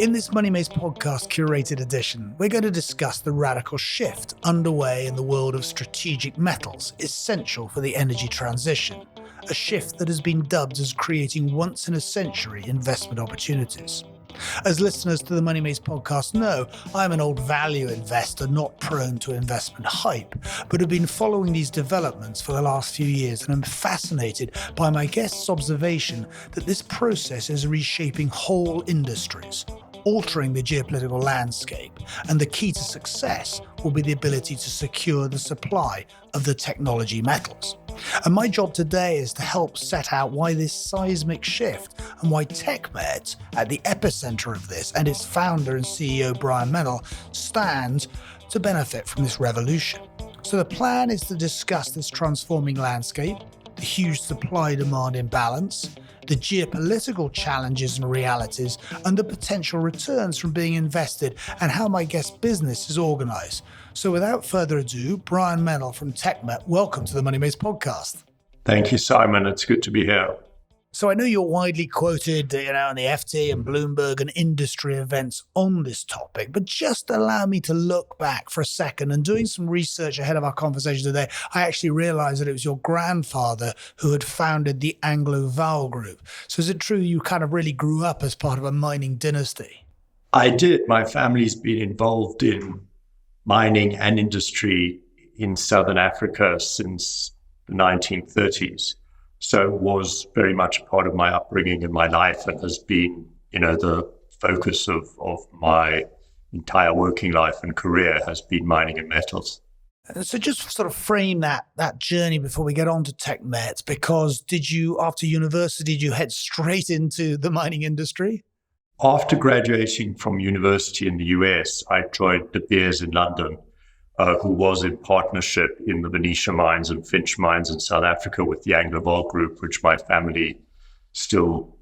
In this Money Maze podcast curated edition, we're going to discuss the radical shift underway in the world of strategic metals essential for the energy transition, a shift that has been dubbed as creating once-in-a-century investment opportunities. As listeners to the Money Maze podcast know, I'm an old value investor not prone to investment hype, but have been following these developments for the last few years and am fascinated by my guest's observation that this process is reshaping whole industries, altering the geopolitical landscape, and the key to success will be the ability to secure the supply of the technology metals. And my job today is to help set out why this seismic shift and why TechMet, at the epicenter of this, and its founder and CEO Brian Menell, stands to benefit from this revolution. So the plan is to discuss this transforming landscape, the huge supply-demand imbalance, the geopolitical challenges and realities, and the potential returns from being invested, and how my guest's business is organized. So without further ado, Brian Menell from TechMet, welcome to the Money Maze podcast. Thank you, Simon. It's good to be here. So I know you're widely quoted, on the FT and Bloomberg and industry events on this topic, but just allow me to look back for a second. And doing some research ahead of our conversation today, I actually realized that it was your grandfather who had founded the Anglo-Val Group. So is it true you kind of really grew up as part of a mining dynasty? I did. My family's been involved in mining and industry in Southern Africa since the 1930s. So it was very much a part of my upbringing in my life and has been, the focus of my entire working life and career has been mining and metals. So just sort of frame that journey before we get on to TechMet, because after university, did you head straight into the mining industry? After graduating from university in the US, I joined De Beers in London, who was in partnership in the Venetia mines and Finch mines in South Africa with the Anglo-Val Group, which my family still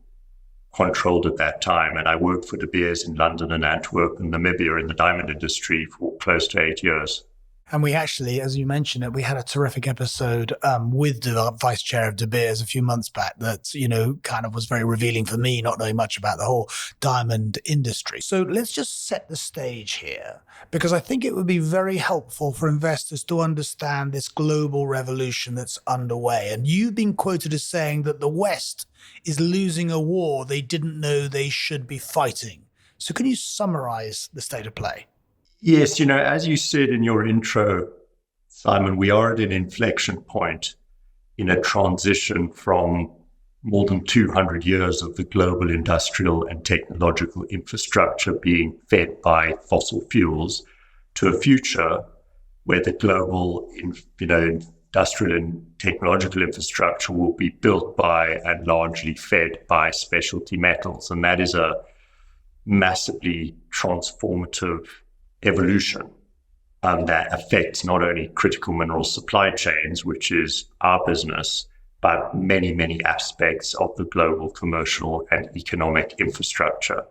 controlled at that time. And I worked for De Beers in London and Antwerp and Namibia in the diamond industry for close to 8 years. And we actually, as you mentioned it, we had a terrific episode with the vice chair of De Beers a few months back that, kind of was very revealing for me, not knowing much about the whole diamond industry. So let's just set the stage here, because I think it would be very helpful for investors to understand this global revolution that's underway. And you've been quoted as saying that the West is losing a war they didn't know they should be fighting. So can you summarize the state of play? Yes, as you said in your intro, Simon, we are at an inflection point in a transition from more than 200 years of the global industrial and technological infrastructure being fed by fossil fuels to a future where the global, industrial and technological infrastructure will be built by and largely fed by specialty metals. And that is a massively transformative evolution that affects not only critical mineral supply chains, which is our business, but many, many aspects of the global commercial and economic infrastructure.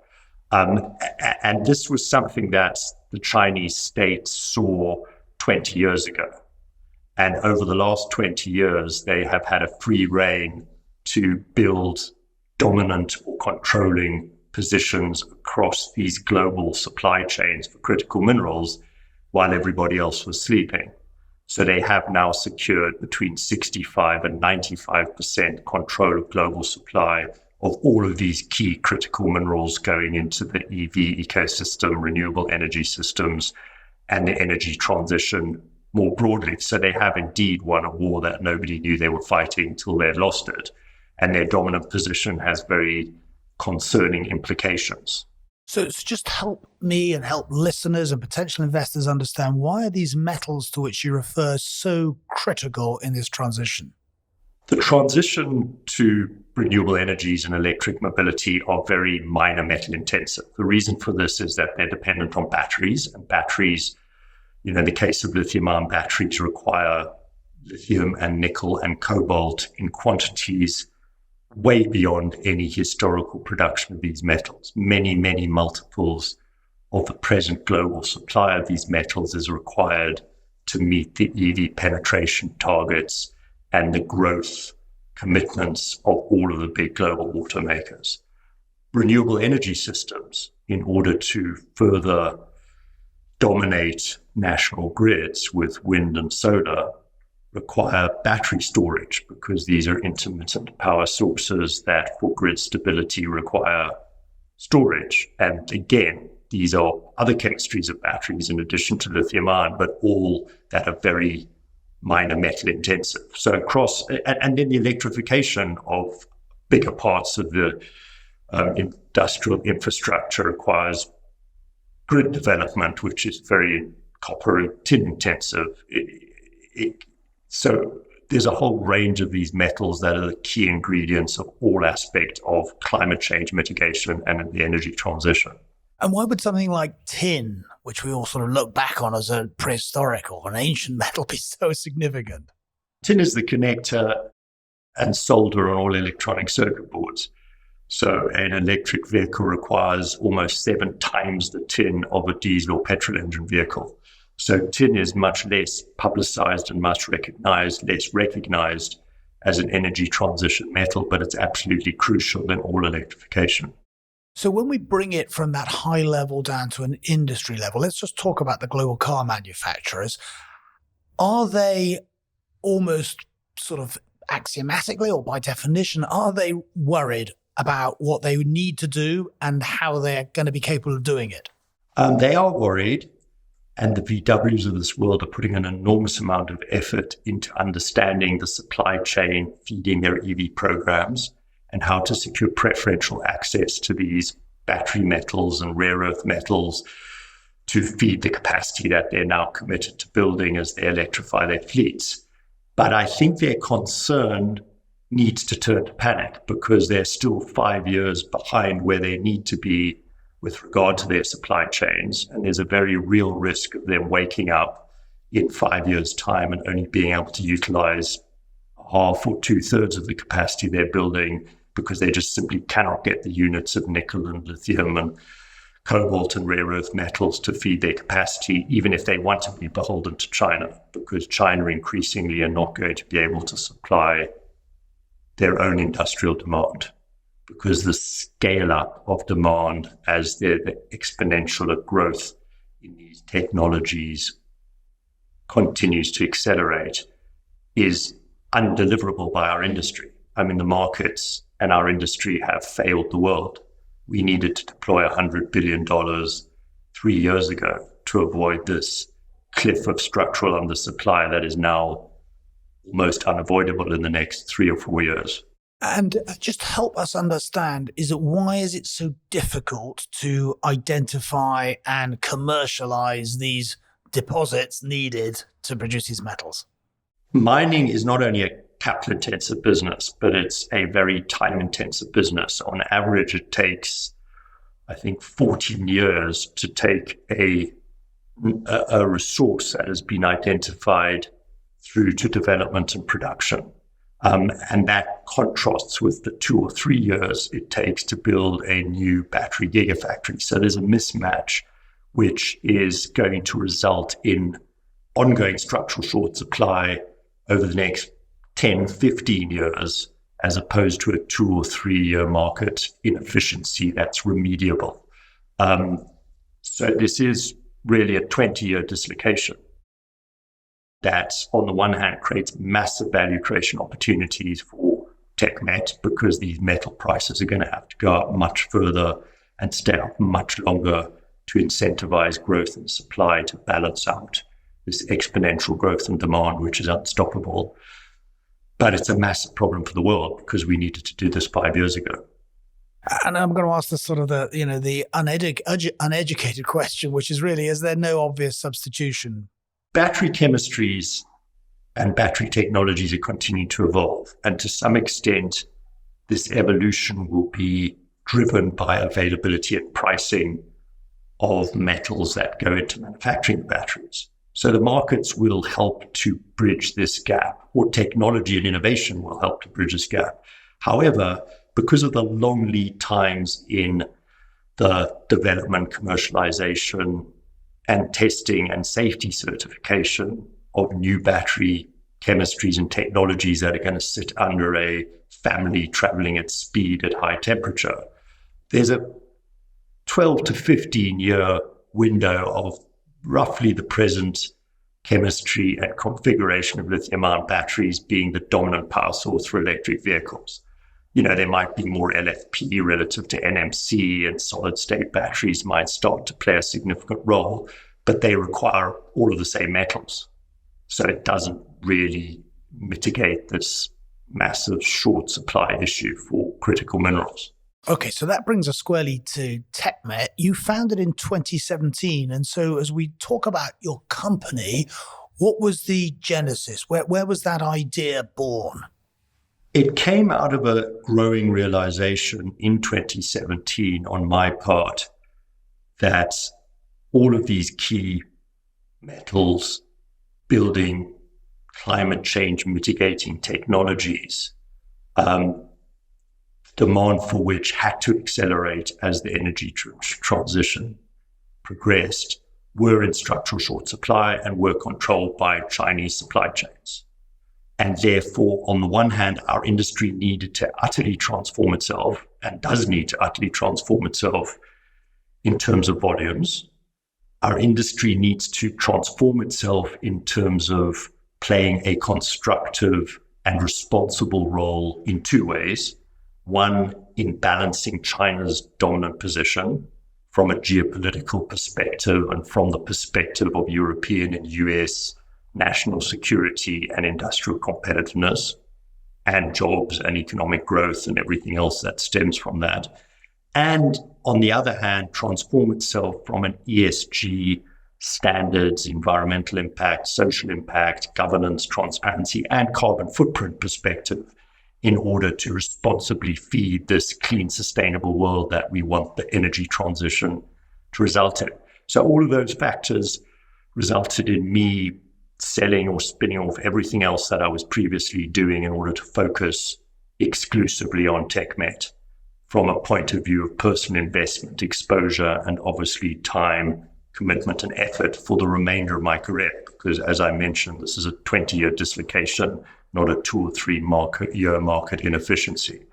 And this was something that the Chinese state saw 20 years ago. And over the last 20 years, they have had a free rein to build dominant or controlling positions across these global supply chains for critical minerals while everybody else was sleeping. So they have now secured between 65 and 95% control of global supply of all of these key critical minerals going into the EV ecosystem, renewable energy systems, and the energy transition more broadly. So they have indeed won a war that nobody knew they were fighting till they'd lost it. And their dominant position has very concerning implications. So just help me and help listeners and potential investors understand, why are these metals to which you refer so critical in this transition? The transition to renewable energies and electric mobility are very minor metal intensive. The reason for this is that they're dependent on batteries, and batteries, in the case of lithium-ion batteries, require lithium and nickel and cobalt in quantities way beyond any historical production of these metals. Many, many multiples of the present global supply of these metals is required to meet the EV penetration targets and the growth commitments of all of the big global automakers. renewable energy systems, in order to further dominate national grids with wind and solar, require battery storage, because these are intermittent power sources that for grid stability require storage. And again, these are other chemistries of batteries in addition to lithium ion, but all that are very minor metal intensive. So and then the electrification of bigger parts of the industrial infrastructure requires grid development, which is very copper and tin intensive. So there's a whole range of these metals that are the key ingredients of all aspects of climate change mitigation and the energy transition. And why would something like tin, which we all sort of look back on as a prehistoric or an ancient metal, be so significant? Tin is the connector and solder on all electronic circuit boards. So an electric vehicle requires almost 7 times the tin of a diesel or petrol engine vehicle. So tin is much less publicized and less recognized as an energy transition metal, but it's absolutely crucial in all electrification. So when we bring it from that high level down to an industry level, let's just talk about the global car manufacturers. Are they almost sort of axiomatically or by definition, are they worried about what they need to do and how they're going to be capable of doing it? They are worried, and the VWs of this world are putting an enormous amount of effort into understanding the supply chain feeding their EV programs and how to secure preferential access to these battery metals and rare earth metals to feed the capacity that they're now committed to building as they electrify their fleets. But I think their concern needs to turn to panic, because they're still 5 years behind where they need to be with regard to their supply chains. And there's a very real risk of them waking up in 5 years' time and only being able to utilize half or 2/3 of the capacity they're building, because they just simply cannot get the units of nickel and lithium and cobalt and rare earth metals to feed their capacity, even if they want to be beholden to China, because China increasingly are not going to be able to supply their own industrial demand, because the scale up of demand as the exponential growth in these technologies continues to accelerate is undeliverable by our industry. I mean, the markets and our industry have failed the world. We needed to deploy $100 billion 3 years ago to avoid this cliff of structural undersupply that is now almost unavoidable in the next 3 or 4 years. And just help us understand, why is it so difficult to identify and commercialize these deposits needed to produce these metals? Mining is not only a capital-intensive business, but it's a very time-intensive business. On average, it takes, I think, 14 years to take a resource that has been identified through to development and production. And that contrasts with the 2 or 3 years it takes to build a new battery gigafactory. So there's a mismatch, which is going to result in ongoing structural short supply over the next 10, 15 years, as opposed to a 2 or 3 year market inefficiency that's remediable. So this is really a 20-year dislocation that, on the one hand, creates massive value creation opportunities for TechMet, because these metal prices are going to have to go up much further and stay up much longer to incentivize growth and supply to balance out this exponential growth and demand, which is unstoppable. But it's a massive problem for the world, because we needed to do this 5 years ago. And I'm going to ask the sort of the uneducated question, which is really, is there no obvious substitution? Battery chemistries and battery technologies are continuing to evolve. And to some extent, this evolution will be driven by availability and pricing of metals that go into manufacturing batteries. So the markets will help to bridge this gap, or technology and innovation will help to bridge this gap. However, because of the long lead times in the development, commercialization, and testing and safety certification of new battery chemistries and technologies that are going to sit under a family traveling at speed at high temperature, there's a 12 to 15 year window of roughly the present chemistry and configuration of lithium-ion batteries being the dominant power source for electric vehicles. There might be more LFP relative to NMC, and solid-state batteries might start to play a significant role, but they require all of the same metals. So it doesn't really mitigate this massive short supply issue for critical minerals. Okay, so that brings us squarely to TechMet. You founded in 2017. And so as we talk about your company, what was the genesis? Where was that idea born? It came out of a growing realization in 2017 on my part that all of these key metals, building climate change mitigating technologies, demand for which had to accelerate as the energy transition progressed, were in structural short supply and were controlled by Chinese supply chains. And therefore, on the one hand, our industry needed to utterly transform itself, and does need to utterly transform itself in terms of volumes. Our industry needs to transform itself in terms of playing a constructive and responsible role in two ways. One, in balancing China's dominant position from a geopolitical perspective and from the perspective of European and US national security and industrial competitiveness, and jobs and economic growth and everything else that stems from that. And on the other hand, transform itself from an ESG standards, environmental impact, social impact, governance, transparency, and carbon footprint perspective in order to responsibly feed this clean, sustainable world that we want the energy transition to result in. So all of those factors resulted in me selling or spinning off everything else that I was previously doing in order to focus exclusively on TechMet from a point of view of personal investment, exposure, and obviously time, commitment, and effort for the remainder of my career. Because as I mentioned, this is a 20-year dislocation, not a 2 or 3 year market inefficiency.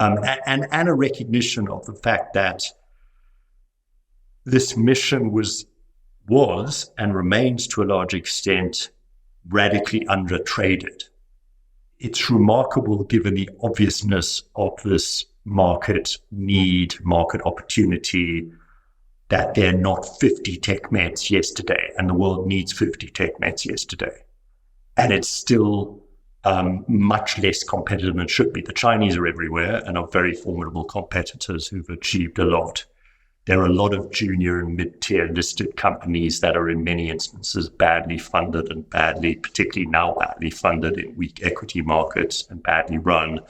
And a recognition of the fact that this mission was and remains to a large extent radically undertraded. It's remarkable given the obviousness of this market need, market opportunity, that there are not 50 TechMets yesterday, and the world needs 50 TechMets yesterday. And it's still much less competitive than it should be. The Chinese are everywhere and are very formidable competitors who've achieved a lot. There are a lot of junior and mid-tier listed companies that are in many instances badly funded and particularly now badly funded in weak equity markets and badly run,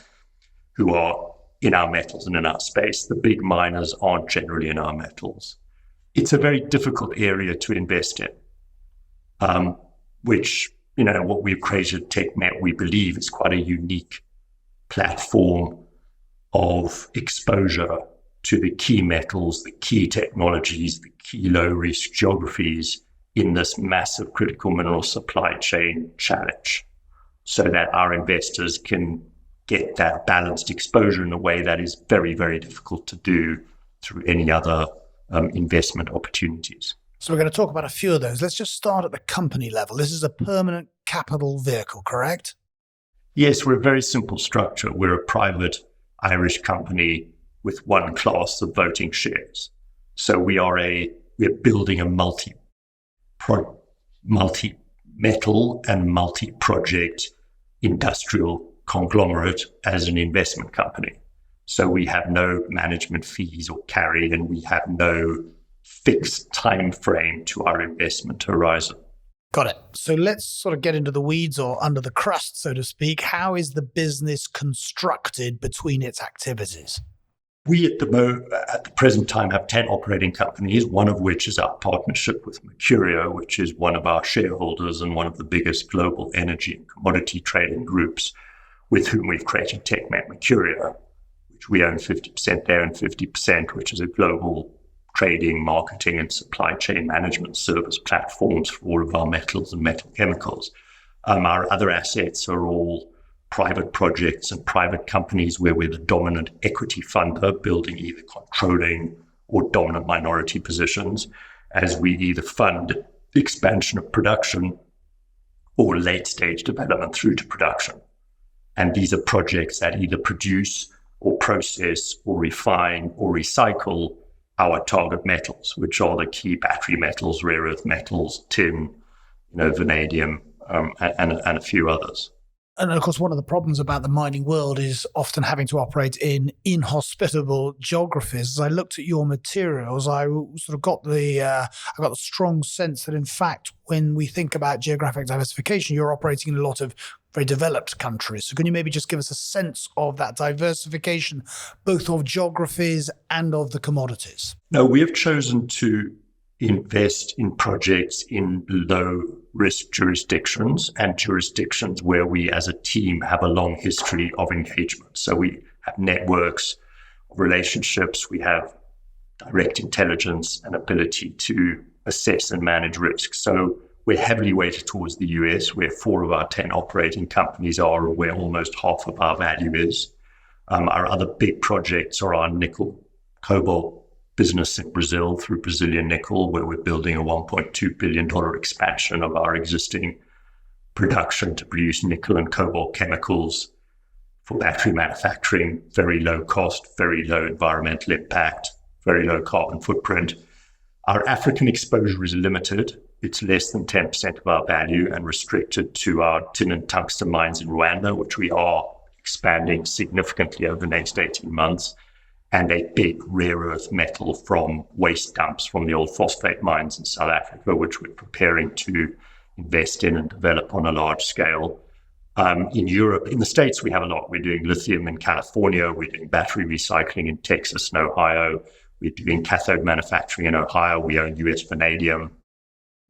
who are in our metals and in our space. The big miners aren't generally in our metals. It's a very difficult area to invest in, which, what we've created at TechMet, we believe is quite a unique platform of exposure to the key metals, the key technologies, the key low-risk geographies in this massive critical mineral supply chain challenge, so that our investors can get that balanced exposure in a way that is very, very difficult to do through any other investment opportunities. So we're going to talk about a few of those. Let's just start at the company level. This is a permanent capital vehicle, correct? Yes, we're a very simple structure. We're a private Irish company with one class of voting shares. So we're building a multi-metal and multi-project industrial conglomerate as an investment company. So we have no management fees or carry, and we have no fixed time frame to our investment horizon. Got it. So let's sort of get into the weeds or under the crust, so to speak. How is the business constructed between its activities? We at the present time have 10 operating companies, one of which is our partnership with Mercurio, which is one of our shareholders and one of the biggest global energy and commodity trading groups with whom we've created TechMet Mercurio, which we own 50% there and 50%, which is a global trading, marketing, and supply chain management service platforms for all of our metals and metal chemicals. Our other assets are all private projects and private companies where we're the dominant equity funder, building either controlling or dominant minority positions, as we either fund the expansion of production or late stage development through to production. And these are projects that either produce or process or refine or recycle our target metals, which are the key battery metals, rare earth metals, tin, vanadium, and a few others. And of course, one of the problems about the mining world is often having to operate in inhospitable geographies. As I looked at your materials, I sort of got the strong sense that, in fact, when we think about geographic diversification, you're operating in a lot of very developed countries. So can you maybe just give us a sense of that diversification, both of geographies and of the commodities? No, we have chosen to invest in projects in low-risk jurisdictions and jurisdictions where we as a team have a long history of engagement. So we have networks, relationships, we have direct intelligence and ability to assess and manage risk. So we're heavily weighted towards the US, where 4 of our 10 operating companies are, or where almost half of our value is. Our other big projects are our nickel, cobalt business in Brazil through Brazilian Nickel, where we're building a $1.2 billion expansion of our existing production to produce nickel and cobalt chemicals for battery manufacturing, very low cost, very low environmental impact, very low carbon footprint. Our African exposure is limited. It's less than 10% of our value and restricted to our tin and tungsten mines in Rwanda, which we are expanding significantly over the next 18 months. And a big rare earth metal from waste dumps from the old phosphate mines in South Africa, which we're preparing to invest in and develop on a large scale. In Europe, in the States, we have a lot. We're doing lithium in California. We're doing battery recycling in Texas and Ohio. We're doing cathode manufacturing in Ohio. We own US Vanadium,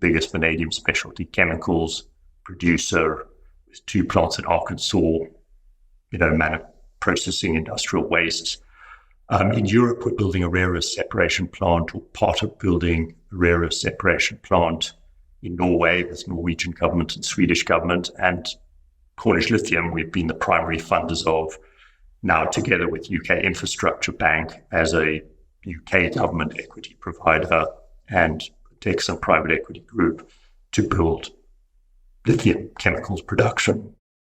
biggest vanadium specialty chemicals producer with 2 plants in Arkansas, processing industrial wastes. In Europe, we're building a rare earth separation plant, or part of building a rare earth separation plant in Norway with Norwegian government and Swedish government. And Cornish Lithium, we've been the primary funders of, now together with UK Infrastructure Bank as a UK government equity provider and Texan private equity group, to build lithium chemicals production,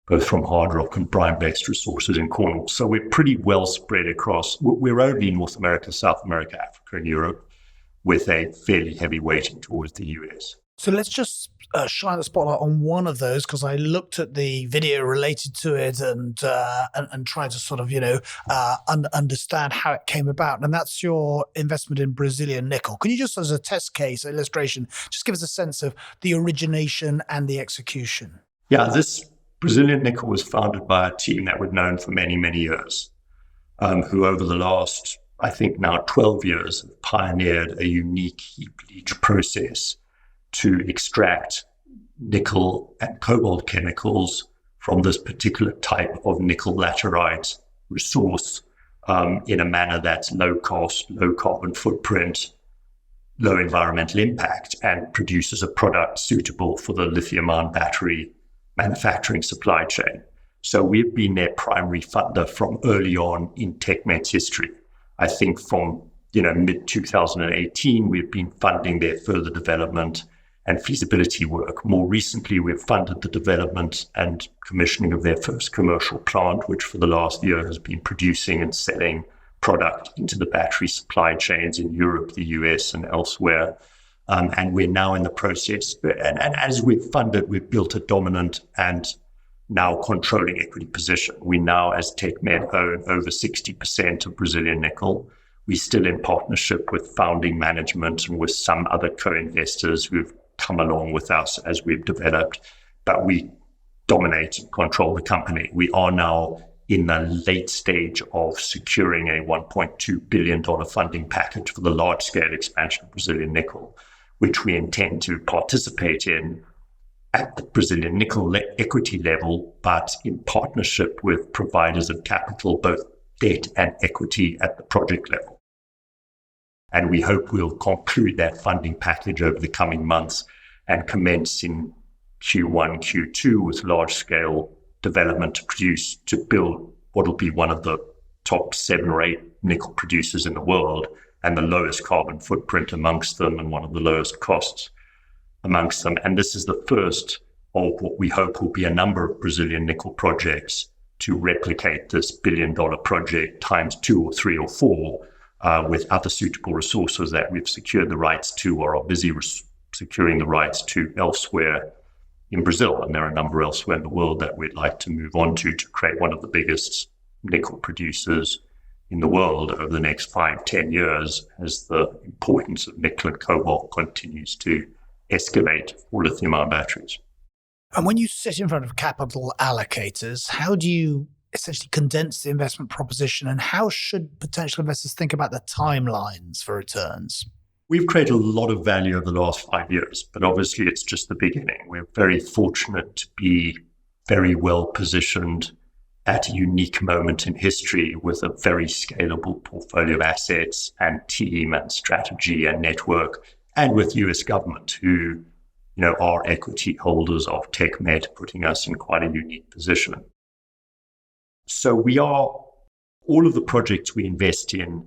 both from hard rock and brine-based resources in Cornwall. So we're pretty well spread across. We're only North America, South America, Africa, and Europe, with a fairly heavy weighting towards the US. So let's just shine the spotlight on one of those, because I looked at the video related to it and tried to sort of, understand how it came about. And that's your investment in Brazilian Nickel. Can you just, as a test case illustration, just give us a sense of the origination and the execution? Yeah, this Brazilian Nickel was founded by a team that we've known for many, many years, who over the last, I think now 12 years, have pioneered a unique heap leach process to extract nickel and cobalt chemicals from this particular type of nickel laterite resource in a manner that's low cost, low carbon footprint, low environmental impact, and produces a product suitable for the lithium-ion battery manufacturing supply chain. So we've been their primary funder from early on in TechMet's history. I think from mid-2018, we've been funding their further development and feasibility work. More recently, we've funded the development and commissioning of their first commercial plant, which for the last year has been producing and selling product into the battery supply chains in Europe, the US, and elsewhere. And we're now in the process. And as we've funded, we've built a dominant and now controlling equity position. We now, as TechMet, own over 60% of Brazilian Nickel. We're still in partnership with founding management and with some other co-investors who've come along with us as we've developed, but we dominate and control the company. We are now in the late stage of securing a $1.2 billion funding package for the large-scale expansion of Brazilian Nickel, which we intend to participate in at the Brazilian Nickel equity level, but in partnership with providers of capital, both debt and equity at the project level. And we hope we'll conclude that funding package over the coming months and commence in Q1, Q2 with large-scale development to build what will be one of the top 7 or 8 nickel producers in the world, and the lowest carbon footprint amongst them, and one of the lowest costs amongst them. And this is the first of what we hope will be a number of Brazilian nickel projects to replicate this billion-dollar project times 2 or 3 or 4 with other suitable resources that we've secured the rights to or are busy securing the rights to elsewhere in Brazil. And there are a number elsewhere in the world that we'd like to move on to create one of the biggest nickel producers in the world over the next 5-10 years, as the importance of nickel and cobalt continues to escalate for lithium-ion batteries. And when you sit in front of capital allocators, how do you essentially condense the investment proposition, and how should potential investors think about the timelines for returns? We've created a lot of value over the last 5 years, but obviously it's just the beginning. We're very fortunate to be very well positioned at a unique moment in history with a very scalable portfolio of assets and team and strategy and network, and with US government who are equity holders of TechMet, putting us in quite a unique position. So all of the projects we invest in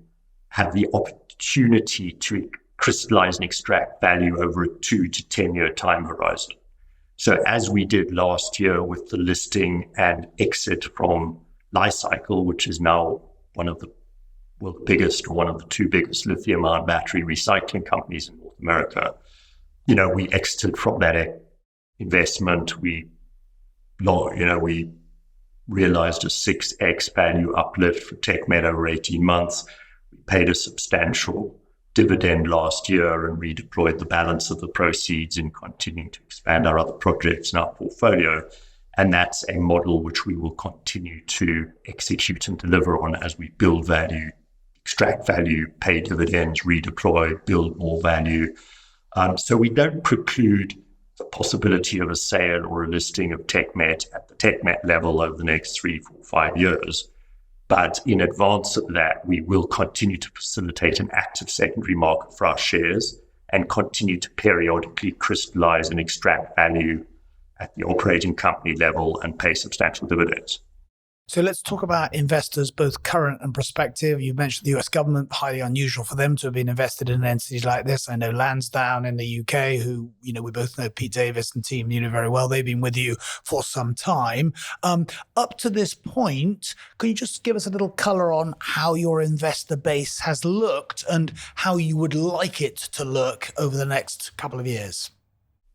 have the opportunity to crystallize and extract value over a 2 to 10 year time horizon. So as we did last year with the listing and exit from Li-Cycle, which is now one of the biggest, or one of the 2 biggest lithium-ion battery recycling companies in North America, we exited from that investment. We realized a 6x value uplift for TechMet over 18 months. We paid a substantial dividend last year and redeployed the balance of the proceeds in continuing to expand our other projects in our portfolio. And that's a model which we will continue to execute and deliver on as we build value, extract value, pay dividends, redeploy, build more value. So we don't preclude the possibility of a sale or a listing of TechMet at the TechMet level over the next 3, 4, 5 years. But in advance of that, we will continue to facilitate an active secondary market for our shares and continue to periodically crystallize and extract value at the operating company level and pay substantial dividends. So let's talk about investors, both current and prospective. You mentioned the US government, highly unusual for them to have been invested in entities like this. I know Lansdowne in the UK, who, we both know Pete Davis and team, very well. They've been with you for some time. Up to this point, can you just give us a little color on how your investor base has looked and how you would like it to look over the next couple of years?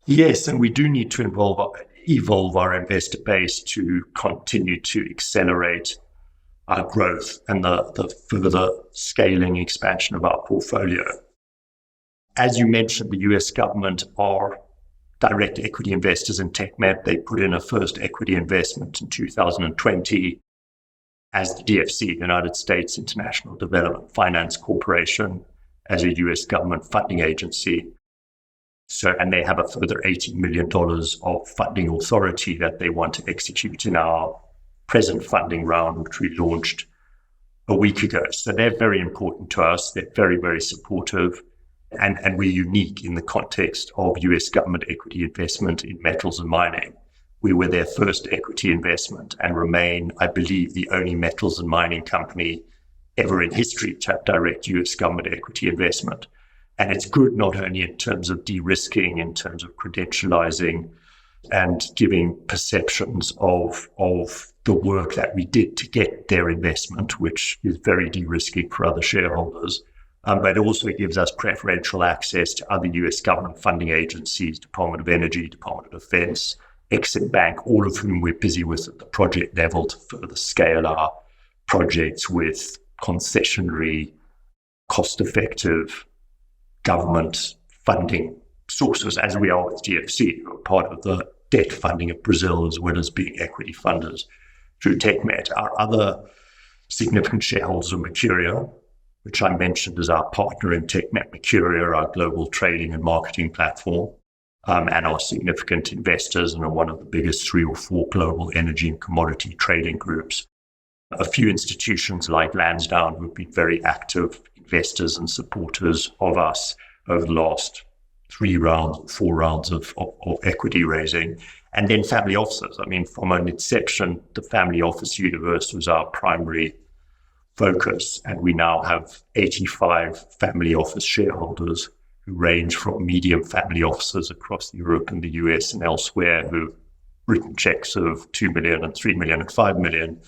Yes, and we do need to evolve our investor base to continue to accelerate our growth and the further scaling expansion of our portfolio. As you mentioned, the US government are direct equity investors in TechMet. They put in a first equity investment in 2020 as the DFC, United States International Development Finance Corporation, as a US government funding agency. And they have a further $80 million of funding authority that they want to execute in our present funding round, which we launched a week ago. So they're very important to us. They're very, very supportive. And we're unique in the context of US government equity investment in metals and mining. We were their first equity investment and remain, I believe, the only metals and mining company ever in history to have direct US government equity investment. And it's good not only in terms of de-risking, in terms of credentializing and giving perceptions of the work that we did to get their investment, which is very de-risking for other shareholders. But it also gives us preferential access to other US government funding agencies, Department of Energy, Department of Defense, Exim Bank, all of whom we're busy with at the project level to further scale our projects with concessionary, cost-effective government funding sources, as we are with GFC, who are part of the debt funding of Brazil, as well as being equity funders through TechMet. Our other significant shareholders are Mercuria, which I mentioned as our partner in TechMet. Mercuria, our global trading and marketing platform, and our significant investors and are one of the biggest 3 or 4 global energy and commodity trading groups. A few institutions like Lansdowne, who've been very active investors and supporters of us over the last 3 rounds, 4 rounds of equity raising, And then family offices. I mean, from an inception, the family office universe was our primary focus, and we now have 85 family office shareholders who range from medium family offices across Europe and the US and elsewhere who've written checks of 2 million and 3 million and 5 million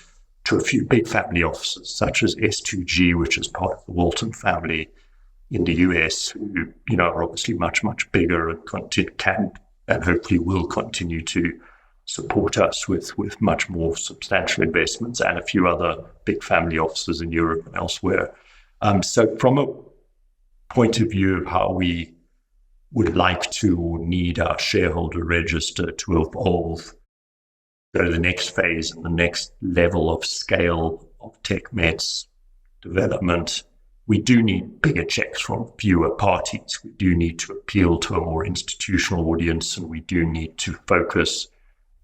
to a few big family offices such as S2G, which is part of the Walton family in the US, who are obviously much, much bigger and can and hopefully will continue to support us with much more substantial investments, and a few other big family offices in Europe and elsewhere. So from a point of view of how we would like to or need our shareholder register to evolve, go to the next phase and the next level of scale of TechMet's development, we do need bigger checks from fewer parties. We do need to appeal to a more institutional audience, and we do need to focus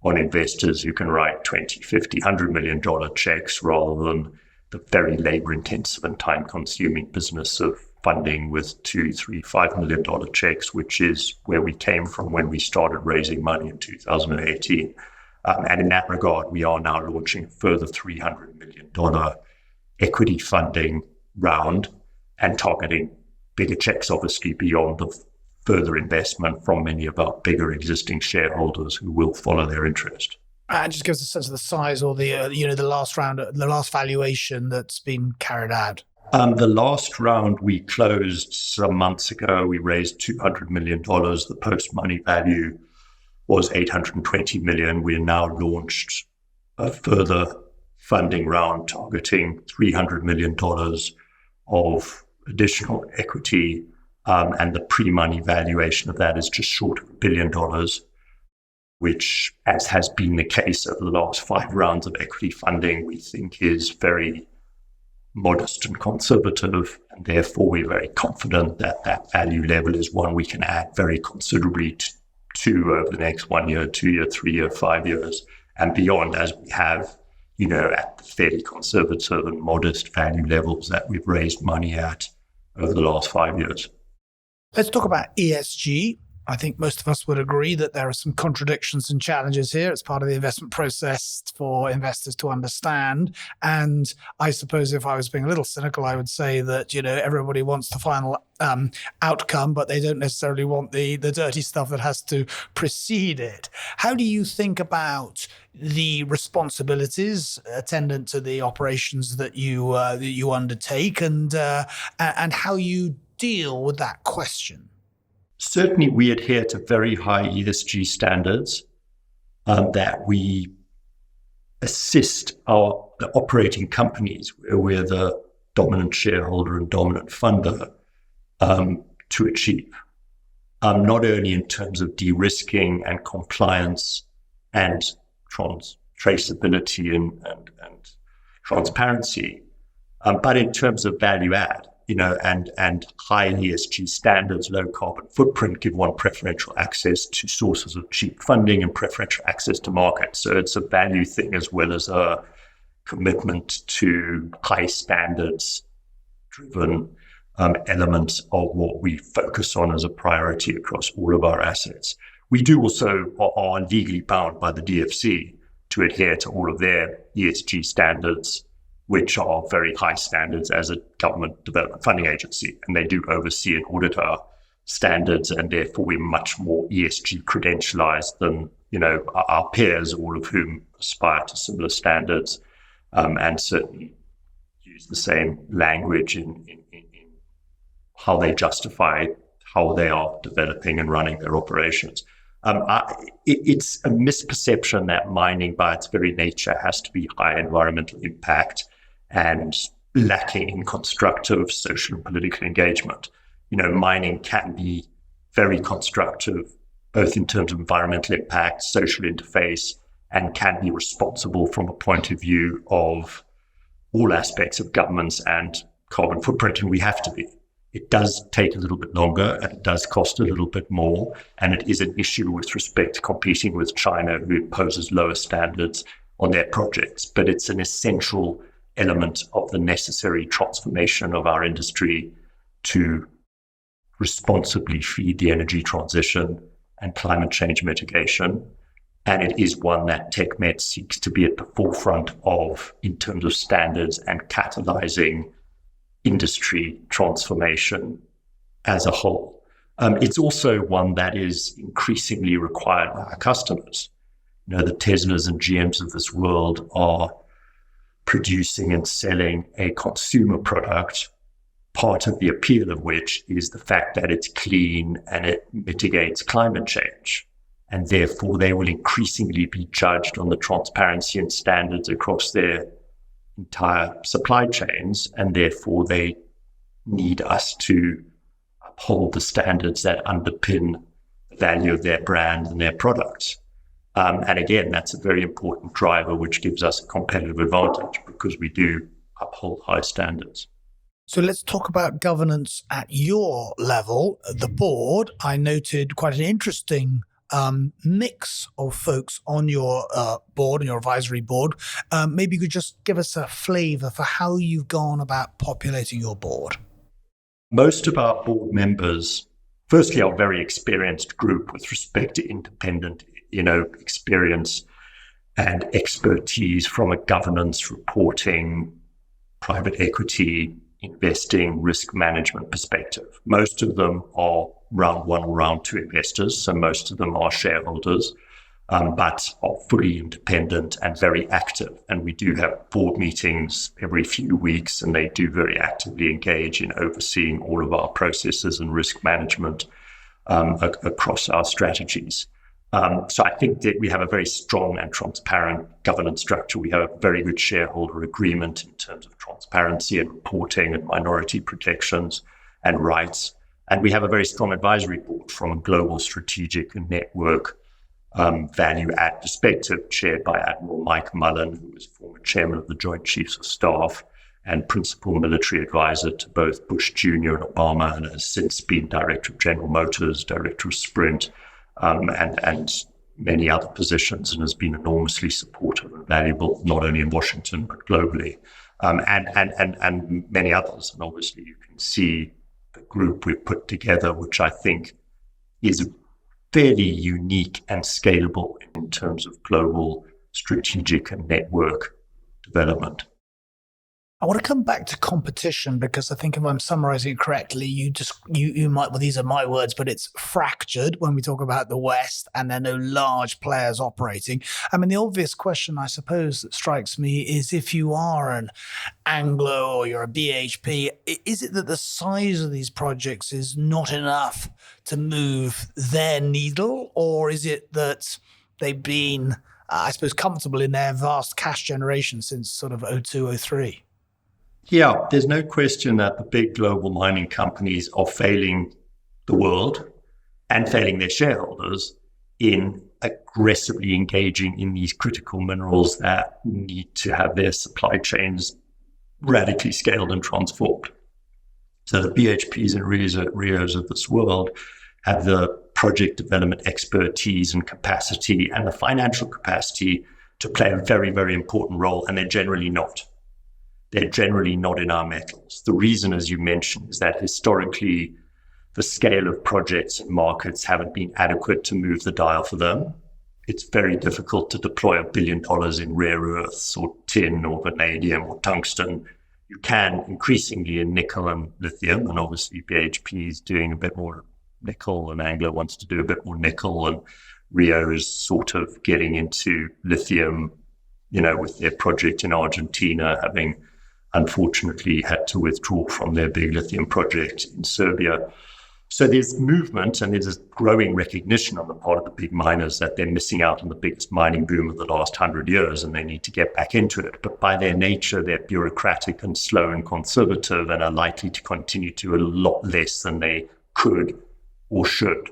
on investors who can write $20, $50, $100 million checks rather than the very labor-intensive and time-consuming business of funding with $2, $3, $5 million checks, which is where we came from when we started raising money in 2018. And in that regard, we are now launching a further $300 million equity funding round and targeting bigger checks, obviously, beyond the further investment from many of our bigger existing shareholders who will follow their interest. And just gives a sense of the size or the the last valuation that's been carried out. The last round we closed some months ago, we raised $200 million. The post-money value was $820 million. We now launched a further funding round targeting $300 million of additional equity. And the pre-money valuation of that is just short of $1 billion, which, as has been the case over the last 5 rounds of equity funding, we think is very modest and conservative, and therefore we're very confident that that value level is one we can add very considerably to over the next 1 year, 2 year, 3 year, 5 years, and beyond, as we have, at the fairly conservative and modest value levels that we've raised money at over the last 5 years. Let's talk about ESG. I think most of us would agree that there are some contradictions and challenges here. It's part of the investment process for investors to understand. And I suppose if I was being a little cynical, I would say that, everybody wants the final outcome, but they don't necessarily want the dirty stuff that has to precede it. How do you think about the responsibilities attendant to the operations that you undertake, and how you deal with that question? Certainly, we adhere to very high ESG standards that we assist the operating companies where we're the dominant shareholder and dominant funder to achieve, not only in terms of de-risking and compliance and traceability and transparency, but in terms of value add. And high ESG standards, low carbon footprint give one preferential access to sources of cheap funding and preferential access to markets. So it's a value thing as well as a commitment to high standards driven elements of what we focus on as a priority across all of our assets. We do also are legally bound by the DFC to adhere to all of their ESG standards, which are very high standards as a government development funding agency. And they do oversee and audit our standards, and therefore we're much more ESG credentialized than, our peers, all of whom aspire to similar standards, and certainly use the same language in how they justify how they are developing and running their operations. It's a misperception that mining by its very nature has to be high environmental impact and lacking in constructive social and political engagement. Mining can be very constructive, both in terms of environmental impact, social interface, and can be responsible from a point of view of all aspects of governance and carbon footprint, and we have to be. It does take a little bit longer, and it does cost a little bit more, and it is an issue with respect to competing with China, who imposes lower standards on their projects. But it's an essential element of the necessary transformation of our industry to responsibly feed the energy transition and climate change mitigation, And it is one that TechMet seeks to be at the forefront of in terms of standards and catalyzing industry transformation as a whole. It's also one that is increasingly required by our customers. The Teslas and GMs of this world are producing and selling a consumer product, part of the appeal of which is the fact that it's clean and it mitigates climate change. And therefore, they will increasingly be judged on the transparency and standards across their entire supply chains. And therefore, they need us to uphold the standards that underpin the value of their brand and their products. And again, that's a very important driver, which gives us a competitive advantage because we do uphold high standards. So let's talk about governance at your level, the board. I noted quite an interesting mix of folks on your board, on your advisory board. Maybe you could just give us a flavor for how you've gone about populating your board. Most of our board members, firstly, are a very experienced group with respect to independent experience and expertise from a governance, reporting, private equity, investing, risk management perspective. Most of them are round one or round two investors, so most of them are shareholders, but are fully independent and very active. And we do have board meetings every few weeks, and they do very actively engage in overseeing all of our processes and risk management across our strategies. So I think that we have a very strong and transparent governance structure. We have a very good shareholder agreement in terms of transparency and reporting and minority protections and rights. And we have a very strong advisory board from a global strategic and network value add perspective, chaired by Admiral Mike Mullen, who was former chairman of the Joint Chiefs of Staff and principal military advisor to both Bush Jr. and Obama, and has since been director of General Motors, director of Sprint, and many other positions, and has been enormously supportive and valuable, not only in Washington, but globally, and many others. And obviously you can see the group we've put together, which I think is fairly unique and scalable in terms of global strategic and network development. I want to come back to competition because I think if I'm summarizing it correctly, you might, well, these are my words, but it's fractured when we talk about the West and there are no large players operating. I mean, the obvious question, I suppose, that strikes me is if you are an Anglo or you're a BHP, is it that the size of these projects is not enough to move their needle, or is it that they've been, I suppose, comfortable in their vast cash generation since sort of 02, 03? Yeah, there's no question that the big global mining companies are failing the world and failing their shareholders in aggressively engaging in these critical minerals that need to have their supply chains radically scaled and transformed. So the BHPs and Rios of this world have the project development expertise and capacity and the financial capacity to play a very, very important role, and they're generally not. They're generally not in our metals. The reason, as you mentioned, is that historically the scale of projects and markets haven't been adequate to move the dial for them. It's very difficult to deploy $1 billion in rare earths or tin or vanadium or tungsten. You can increasingly in nickel and lithium, and obviously BHP is doing a bit more nickel, and Anglo wants to do a bit more nickel, and Rio is sort of getting into lithium, with their project in Argentina, having unfortunately had to withdraw from their big lithium project in Serbia. So there's movement, and there's a growing recognition on the part of the big miners that they're missing out on the biggest mining boom of the last 100 years, and they need to get back into it. But by their nature, they're bureaucratic and slow and conservative, and are likely to continue to a lot less than they could or should.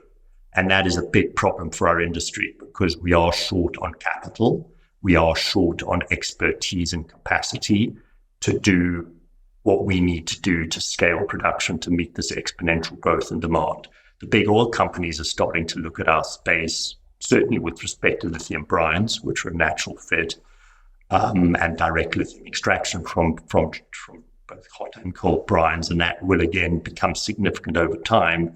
And that is a big problem for our industry because we are short on capital, we are short on expertise and capacity to do what we need to do to scale production to meet this exponential growth and demand. The big oil companies are starting to look at our space, certainly with respect to lithium brines, which are a natural fit, and direct lithium extraction from both hot and cold brines, and that will again become significant over time.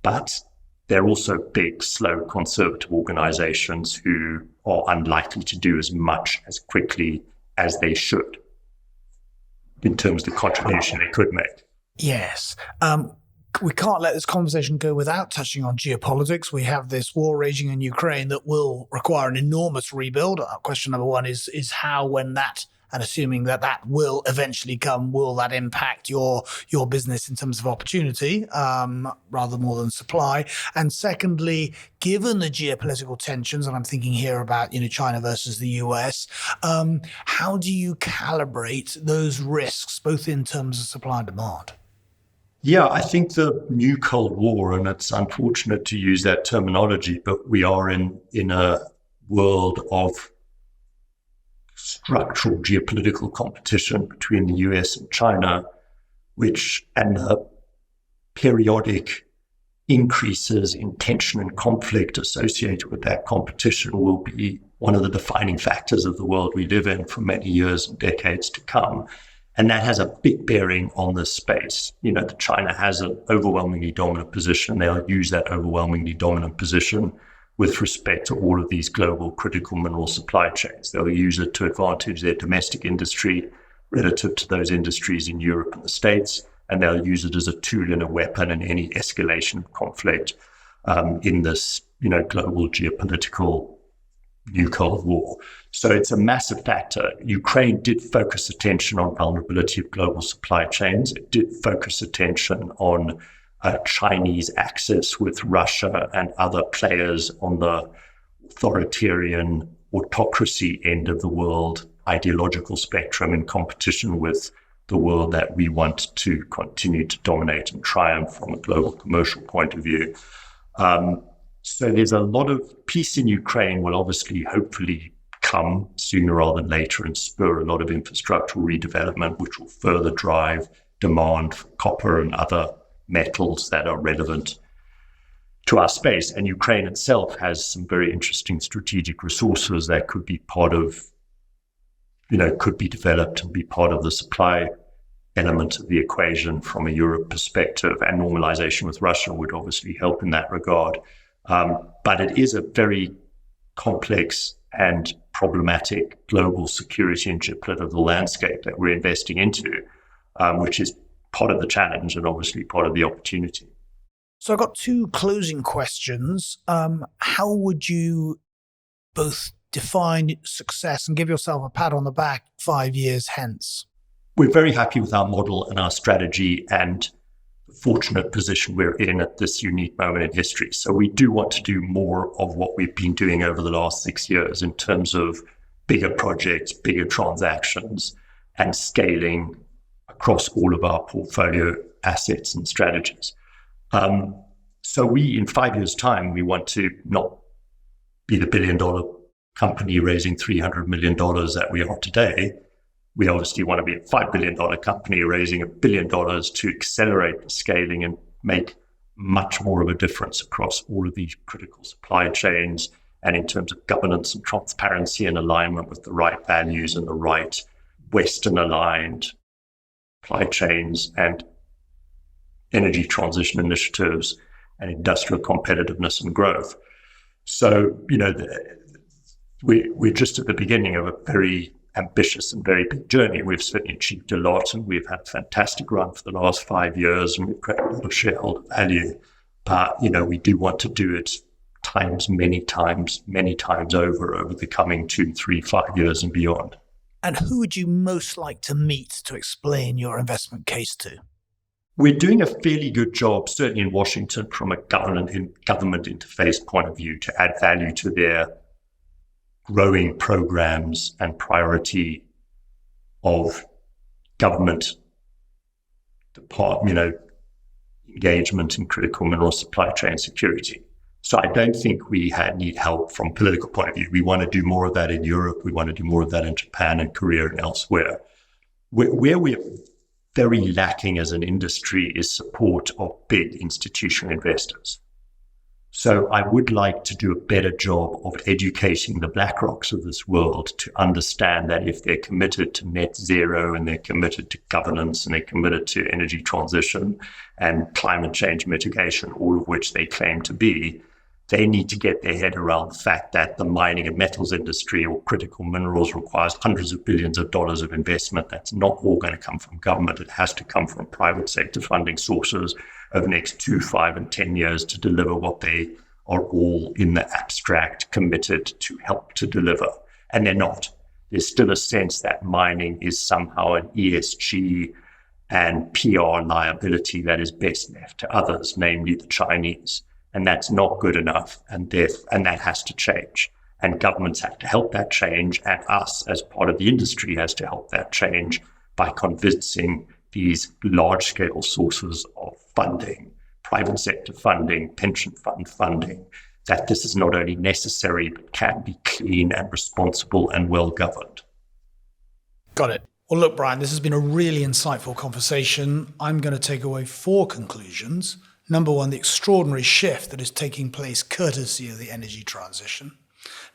But they're also big, slow, conservative organizations who are unlikely to do as much as quickly as they should in terms of the contribution they could make. Yes. We can't let this conversation go without touching on geopolitics. We have this war raging in Ukraine that will require an enormous rebuild. Question number one is how, when that, and assuming that that will eventually come, will that impact your business in terms of opportunity, rather more than supply? And secondly, given the geopolitical tensions, and I'm thinking here about China versus the US, how do you calibrate those risks, both in terms of supply and demand? Yeah, I think the new Cold War, and it's unfortunate to use that terminology, but we are in a world of structural geopolitical competition between the US and China, and the periodic increases in tension and conflict associated with that competition will be one of the defining factors of the world we live in for many years and decades to come. And that has a big bearing on this space. China has an overwhelmingly dominant position. They'll use that overwhelmingly dominant position with respect to all of these global critical mineral supply chains. They'll use it to advantage their domestic industry relative to those industries in Europe and the States, and they'll use it as a tool and a weapon in any escalation of conflict in this, global geopolitical new Cold War. So it's a massive factor. Ukraine did focus attention on vulnerability of global supply chains. It did focus attention on Chinese access with Russia and other players on the authoritarian autocracy end of the world ideological spectrum in competition with the world that we want to continue to dominate and triumph from a global commercial point of view. So there's a lot of peace in Ukraine will obviously, hopefully, come sooner rather than later and spur a lot of infrastructural redevelopment, which will further drive demand for copper and other metals that are relevant to our space. And Ukraine itself has some very interesting strategic resources that could be part of, could be developed and be part of the supply element of the equation from a Europe perspective. And normalization with Russia would obviously help in that regard. But it is a very complex and problematic global security and geopolitical landscape that we're investing into, which is part of the challenge and obviously part of the opportunity. So I've got two closing questions. How would you both define success and give yourself a pat on the back 5 years hence? We're very happy with our model and our strategy and the fortunate position we're in at this unique moment in history. So we do want to do more of what we've been doing over the last 6 years in terms of bigger projects, bigger transactions, and scaling across all of our portfolio assets and strategies. So in 5 years' time, we want to not be the billion-dollar company raising $300 million that we are today. We obviously want to be a $5 billion company raising $1 billion to accelerate the scaling and make much more of a difference across all of these critical supply chains and in terms of governance and transparency and alignment with the right values and the right Western-aligned supply chains and energy transition initiatives and industrial competitiveness and growth. So, we're just at the beginning of a very ambitious and very big journey. We've certainly achieved a lot and we've had a fantastic run for the last 5 years and we've created a lot of shareholder value. But, we do want to do it many times over the coming 2, 3, 5 years and beyond. And who would you most like to meet to explain your investment case to? We're doing a fairly good job, certainly in Washington, from a government interface point of view, to add value to their growing programs and priority of government engagement in critical mineral supply chain security. So I don't think we need help from a political point of view. We want to do more of that in Europe. We want to do more of that in Japan and Korea and elsewhere. Where we're very lacking as an industry is support of big institutional investors. So I would like to do a better job of educating the BlackRocks of this world to understand that if they're committed to net zero and they're committed to governance and they're committed to energy transition and climate change mitigation, all of which they claim to be, they need to get their head around the fact that the mining and metals industry or critical minerals requires hundreds of billions of dollars of investment. That's not all going to come from government. It has to come from private sector funding sources over the next 2, 5, and 10 years to deliver what they are all in the abstract committed to help to deliver. And they're not. There's still a sense that mining is somehow an ESG and PR liability that is best left to others, namely the Chinese. And that's not good enough, and that has to change. And governments have to help that change, and us as part of the industry has to help that change by convincing these large-scale sources of funding, private sector funding, pension fund funding, that this is not only necessary, but can be clean and responsible and well-governed. Got it. Well, look, Brian, this has been a really insightful conversation. I'm going to take away 4 conclusions. Number 1, the extraordinary shift that is taking place courtesy of the energy transition.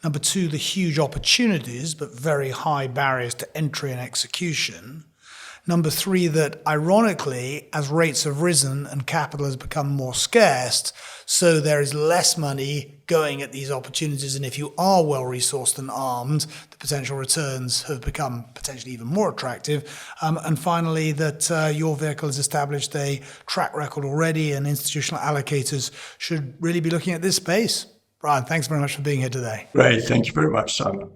Number 2, the huge opportunities, but very high barriers to entry and execution. Number 3, that ironically, as rates have risen and capital has become more scarce, so there is less money going at these opportunities. And if you are well-resourced and armed, the potential returns have become potentially even more attractive. And finally, that your vehicle has established a track record already, and institutional allocators should really be looking at this space. Brian, thanks very much for being here today. Great. Thank you very much, Simon.